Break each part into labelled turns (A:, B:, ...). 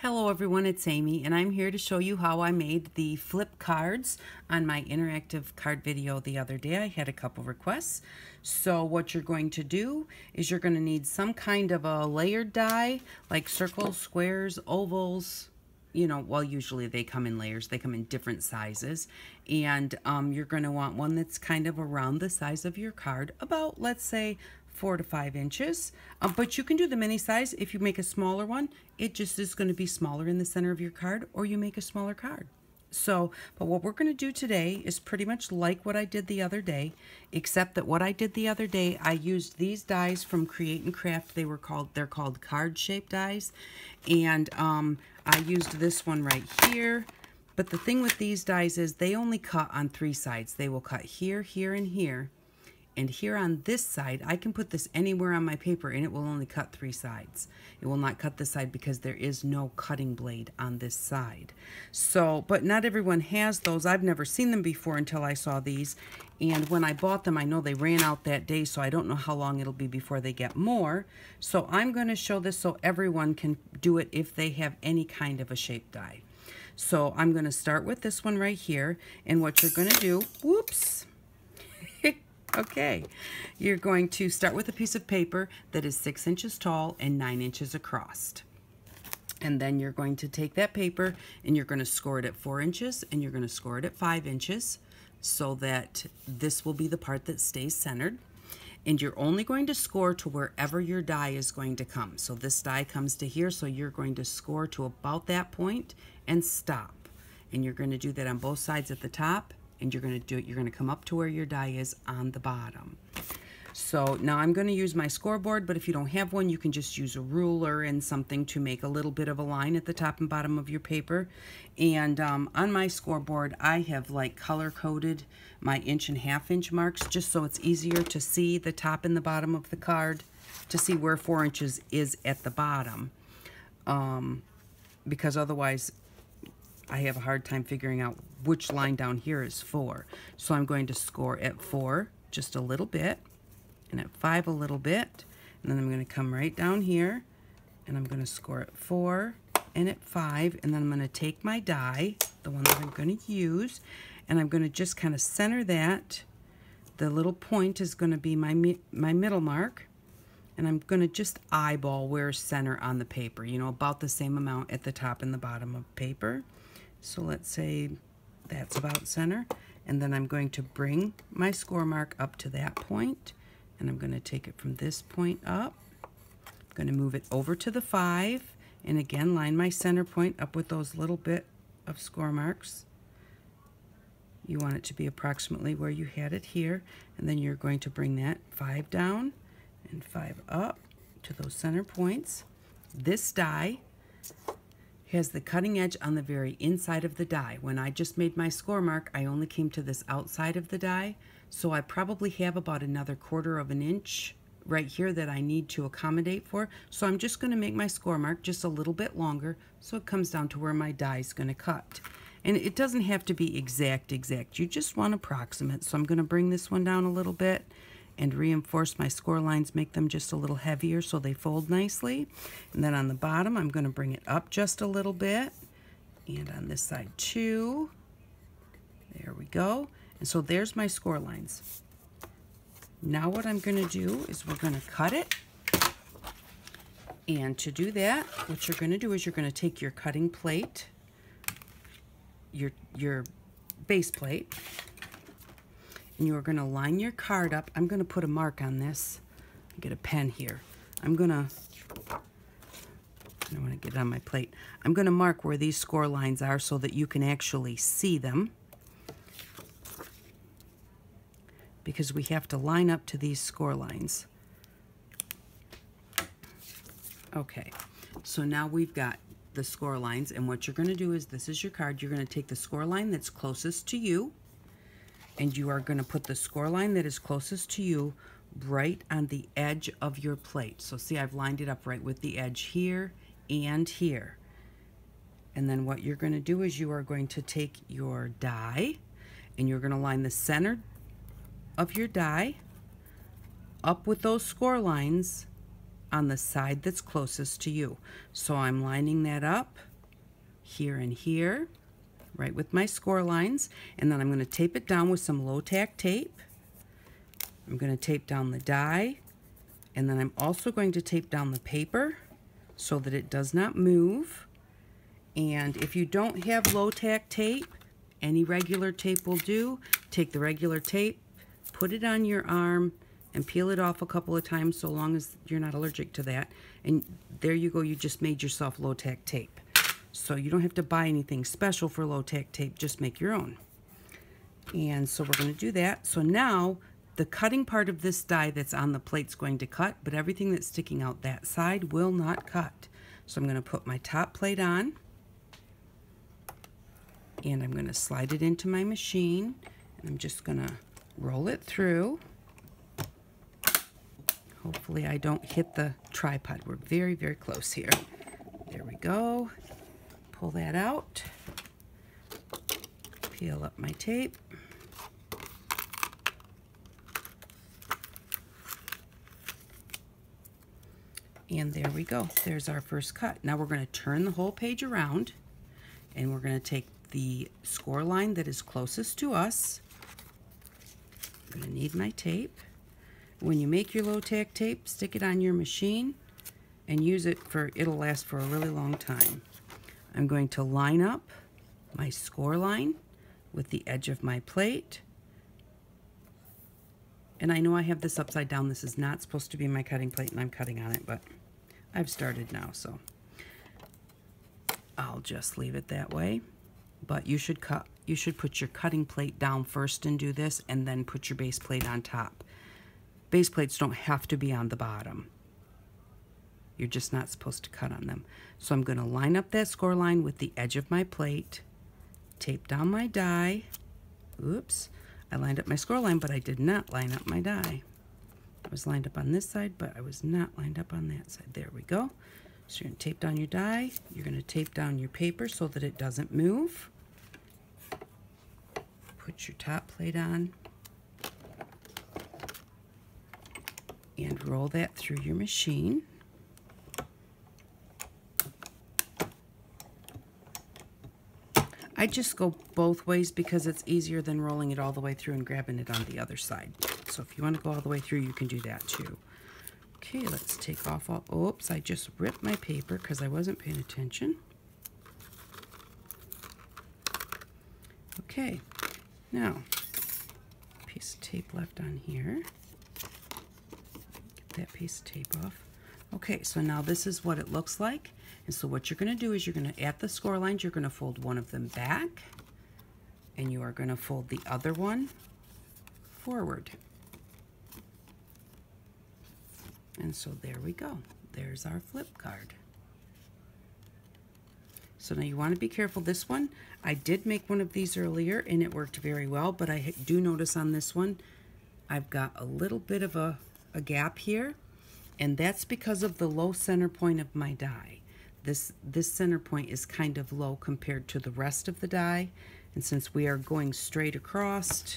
A: Hello everyone, it's Amy and I'm here to show you how I made the flip cards on my interactive card video the other day. I had a couple requests. So what you're going to do is you're going to need some kind of a layered die, like circles, squares, ovals. Well, usually they come in layers. They come in different sizes. And you're going to want one that's kind of around the size of your card, about, let's say, 4 to 5 inches. But you can do the mini size. If you make a smaller one, it just is going to be smaller in the center of your card, or you make a smaller card. But what we're going to do today is pretty much like what I did the other day, except that what I did the other day, I used these dies from Create and Craft. They're called card shaped dies, and I used this one right here. But the thing with these dies is they only cut on 3 sides. They will cut here, here, and here. And here on this side, I can put this anywhere on my paper and it will only cut 3 sides. It will not cut this side because there is no cutting blade on this side. But not everyone has those. I've never seen them before until I saw these. And when I bought them, I know they ran out that day, so I don't know how long it'll be before they get more. So I'm going to show this so everyone can do it if they have any kind of a shape die. So I'm going to start with this one right here. And what you're going to do, whoops. Okay, you're going to start with a piece of paper that is 6 inches tall and 9 inches across. And then you're going to take that paper and you're going to score it at 4 inches and you're going to score it at 5 inches so that this will be the part that stays centered. And you're only going to score to wherever your die is going to come. So this die comes to here, so you're going to score to about that point and stop. And you're going to do that on both sides at the top. And you're going to come up to where your die is on the bottom. So now I'm going to use my scoreboard, but if you don't have one, you can just use a ruler and something to make a little bit of a line at the top and bottom of your paper. And on my scoreboard, I have like color-coded my 1 and 1/2 inch marks just so it's easier to see the top and the bottom of the card, to see where 4 inches is at the bottom. Because otherwise, I have a hard time figuring out which line down here is 4. So I'm going to score at 4 just a little bit, and at 5 a little bit, and then I'm going to come right down here, and I'm going to score at 4 and at 5, and then I'm going to take my die, the one that I'm going to use, and I'm going to just kind of center that. The little point is going to be my middle mark, and I'm going to just eyeball where's center on the paper, about the same amount at the top and the bottom of paper. So let's say that's about center, and then I'm going to bring my score mark up to that point, and I'm going to take it from this point up. I'm going to move it over to the 5, and again line my center point up with those little bit of score marks. You want it to be approximately where you had it here, and then you're going to bring that 5 down and 5 up to those center points. This die has the cutting edge on the very inside of the die. When I just made my score mark, I only came to this outside of the die, so I probably have about another 1/4 of an inch right here that I need to accommodate for. So I'm just going to make my score mark just a little bit longer so it comes down to where my die is going to cut. And it doesn't have to be exact. You just want approximate. So I'm going to bring this one down a little bit and reinforce my score lines, make them just a little heavier so they fold nicely. And then on the bottom, I'm going to bring it up just a little bit. And on this side too. There we go. And so there's my score lines. Now what I'm going to do is we're going to cut it. And to do that, what you're going to do is you're going to take your cutting plate, your base plate, and you are going to line your card up. I'm going to put a mark on this. Get a pen here. I don't want to get it on my plate. I'm going to mark where these score lines are so that you can actually see them, because we have to line up to these score lines. Okay, so now we've got the score lines, and what you're going to do is, this is your card. You're going to take the score line that's closest to you, and you are going to put the score line that is closest to you right on the edge of your plate. So see, I've lined it up right with the edge here and here. And then what you're going to do is you are going to take your die and you're going to line the center of your die up with those score lines on the side that's closest to you. So I'm lining that up here and here, right with my score lines, and then I'm going to tape it down with some low tack tape. I'm going to tape down the die, and then I'm also going to tape down the paper so that it does not move. And if you don't have low tack tape, any regular tape will do. Take the regular tape, put it on your arm, and peel it off a couple of times so long as you're not allergic to that. And there you go, you just made yourself low tack tape. So you don't have to buy anything special for low tack tape, just make your own. And so we're going to do that. So now the cutting part of this die that's on the plate is going to cut, but everything that's sticking out that side will not cut. So I'm going to put my top plate on, and I'm going to slide it into my machine, and I'm just going to roll it through. Hopefully I don't hit the tripod. We're very, very close here. There we go. Pull that out. Peel up my tape. And there we go. There's our first cut. Now we're going to turn the whole page around, and we're going to take the score line that is closest to us. I'm going to need my tape. When you make your low tack tape, stick it on your machine and use it for, it'll last for a really long time. I'm going to line up my score line with the edge of my plate. And I know I have this upside down. This is not supposed to be my cutting plate, and I'm cutting on it, but I've started now, so I'll just leave it that way. But you should put your cutting plate down first and do this, and then put your base plate on top. Base plates don't have to be on the bottom. You're just not supposed to cut on them. So I'm going to line up that score line with the edge of my plate, tape down my die. Oops, I lined up my score line, but I did not line up my die. I was lined up on this side, but I was not lined up on that side. There we go. So you're going to tape down your die. You're going to tape down your paper so that it doesn't move. Put your top plate on. And roll that through your machine. I just go both ways because it's easier than rolling it all the way through and grabbing it on the other side. So if you want to go all the way through, you can do that too. Okay, let's take off all, oops, I just ripped my paper because I wasn't paying attention. Okay, now, piece of tape left on here. Get that piece of tape off. Okay, so now this is what it looks like. And so what you're going to do is you're going to, at the score lines, you're going to fold one of them back, and you are going to fold the other one forward. And so there we go. There's our flip card. So now you want to be careful. This one, I did make one of these earlier, and it worked very well, but I do notice on this one, I've got a little bit of a gap here, and that's because of the low center point of my die. This center point is kind of low compared to the rest of the die, and since we are going straight across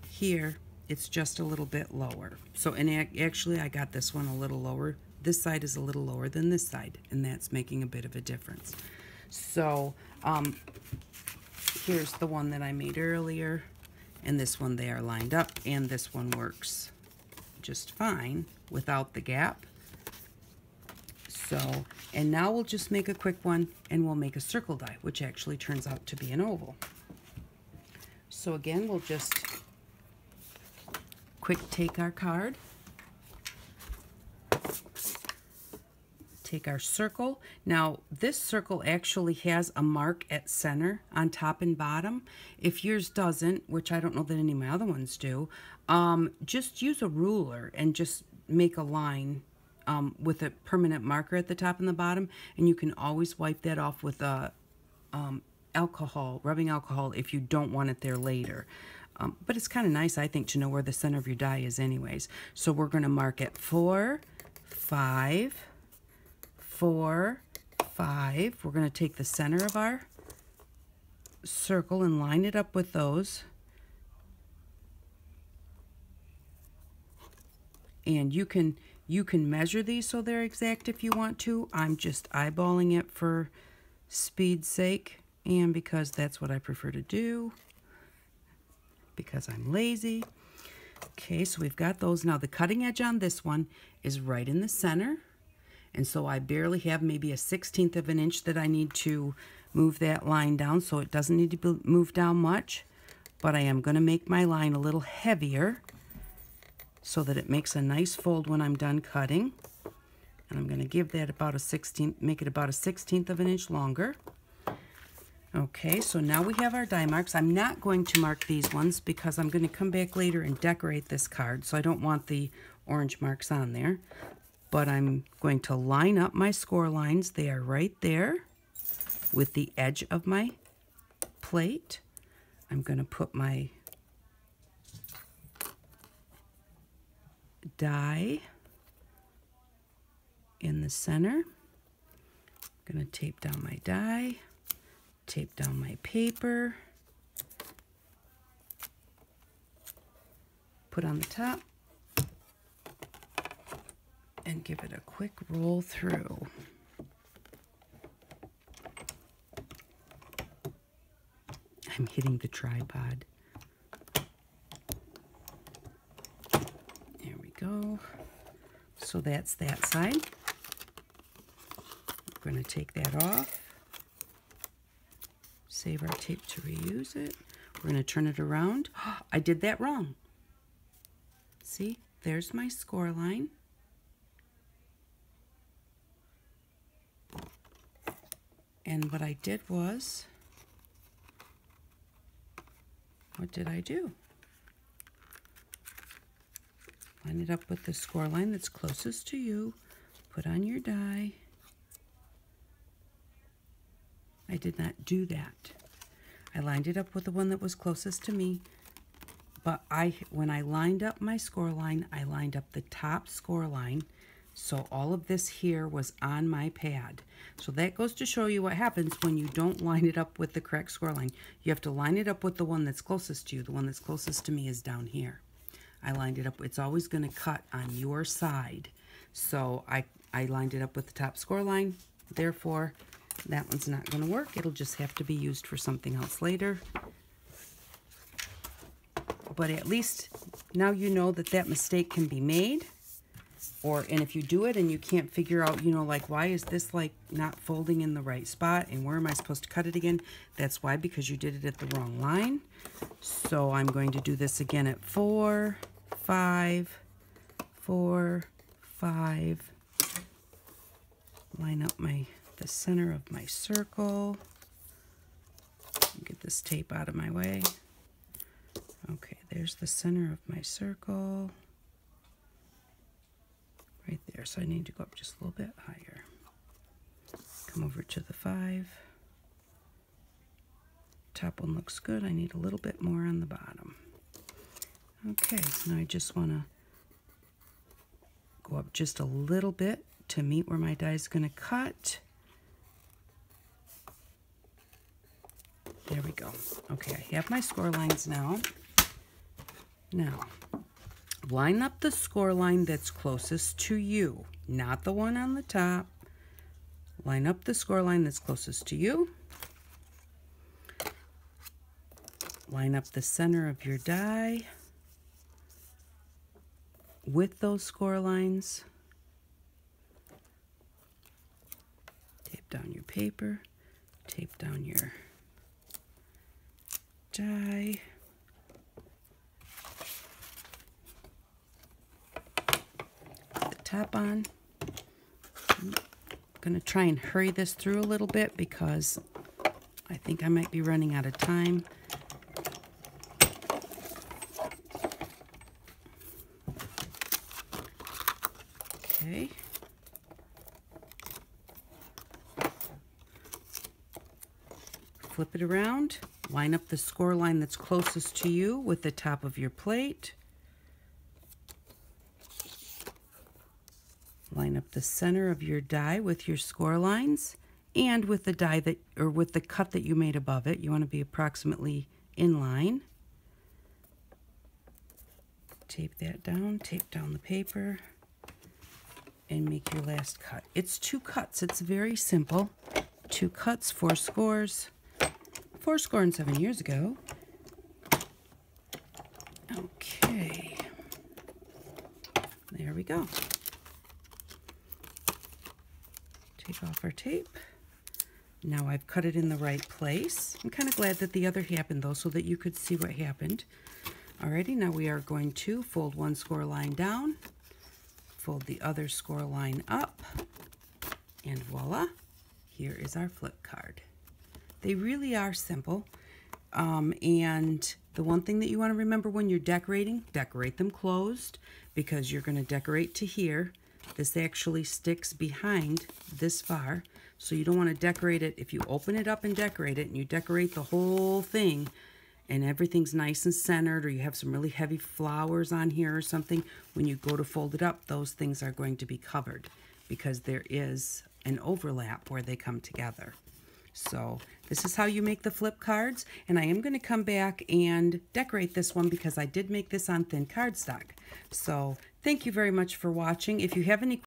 A: here, it's just a little bit lower. So, and actually I got this one a little lower. This side is a little lower than this side, and that's making a bit of a difference. So here's the one that I made earlier, and this one, they are lined up, and this one works just fine without the gap. So, and now we'll just make a quick one, and we'll make a circle die, which actually turns out to be an oval. So again, we'll just quick take our card, take our circle. Now, this circle actually has a mark at center on top and bottom. If yours doesn't, which I don't know that any of my other ones do, just use a ruler and just make a line with a permanent marker at the top and the bottom, and you can always wipe that off with alcohol, rubbing alcohol, if you don't want it there later. But it's kind of nice, I think, to know where the center of your die is anyways. So we're going to mark it 4, 5, 4, 5. We're going to take the center of our circle and line it up with those. And you can You can measure these so they're exact if you want to. I'm just eyeballing it for speed's sake and because that's what I prefer to do, because I'm lazy. Okay, so we've got those. Now the cutting edge on this one is right in the center, and so I barely have maybe a 1/16 of an inch that I need to move that line down, so it doesn't need to be moved down much, but I am going to make my line a little heavier so that it makes a nice fold when I'm done cutting. And I'm going to give that about a 1/16, make it about a 1/16 of an inch longer. Okay, so now we have our die marks. I'm not going to mark these ones because I'm going to come back later and decorate this card, so I don't want the orange marks on there. But I'm going to line up my score lines. They are right there with the edge of my plate. I'm going to put my die in the center. I'm going to tape down my die. Tape down my paper, put on the top, and give it a quick roll through. I'm hitting the tripod. There we go. So that's that side. We're going to take that off. Save our tape to reuse it. We're going to turn it around. I did that wrong. See, there's my score line. And what I did was, what did I do? Line it up with the score line that's closest to you. Put on your die. I did not do that. I lined it up with the one that was closest to me, but when I lined up my score line, I lined up the top score line, so all of this here was on my pad. So that goes to show you what happens when you don't line it up with the correct score line. You have to line it up with the one that's closest to you. The one that's closest to me is down here. I lined it up. It's always going to cut on your side. So I lined it up with the top score line. Therefore, that one's not going to work. It'll just have to be used for something else later. But at least now you know that that mistake can be made. And if you do it and you can't figure out, you know, like, why is this like not folding in the right spot and where am I supposed to cut it again? That's why, because you did it at the wrong line. So I'm going to do this again at 4, 5, 4, 5. Line up the center of my circle. Get this tape out of my way. Okay, there's the center of my circle. Right there, so I need to go up just a little bit higher. Come over to the 5. Top one looks good. I need a little bit more on the bottom. Okay, now I just want to go up just a little bit to meet where my die is going to cut. There we go. Okay, I have my score lines now. Now, line up the score line that's closest to you, not the one on the top. Line up the score line that's closest to you. Line up the center of your die with those score lines. Tape down your paper, tape down your die. Put the top on. I'm going to try and hurry this through a little bit because I think I might be running out of time. Okay. Flip it around. Line up the score line that's closest to you with the top of your plate. Line up the center of your die with your score lines and with the die that, or with the cut that you made above it. You want to be approximately in line. Tape that down, tape down the paper. and make your last cut. It's 2 cuts. It's very simple. 2 cuts, 4 scores. 4 score and 7 years ago. Okay. There we go. Take off our tape. Now I've cut it in the right place. I'm kind of glad that the other happened though, so that you could see what happened. Alrighty, now we are going to fold 1 score line down, fold the other score line up, and voila, here is our flip card. They really are simple. And the one thing that you want to remember when you're decorating, decorate them closed, because you're going to decorate to here. This actually sticks behind this far, so you don't want to decorate it. If you open it up and decorate it, and you decorate the whole thing, and everything's nice and centered, or you have some really heavy flowers on here or something, when you go to fold it up, those things are going to be covered because there is an overlap where they come together. So this is how you make the flip cards, and I am going to come back and decorate this one because I did make this on thin cardstock. So thank you very much for watching. If you have any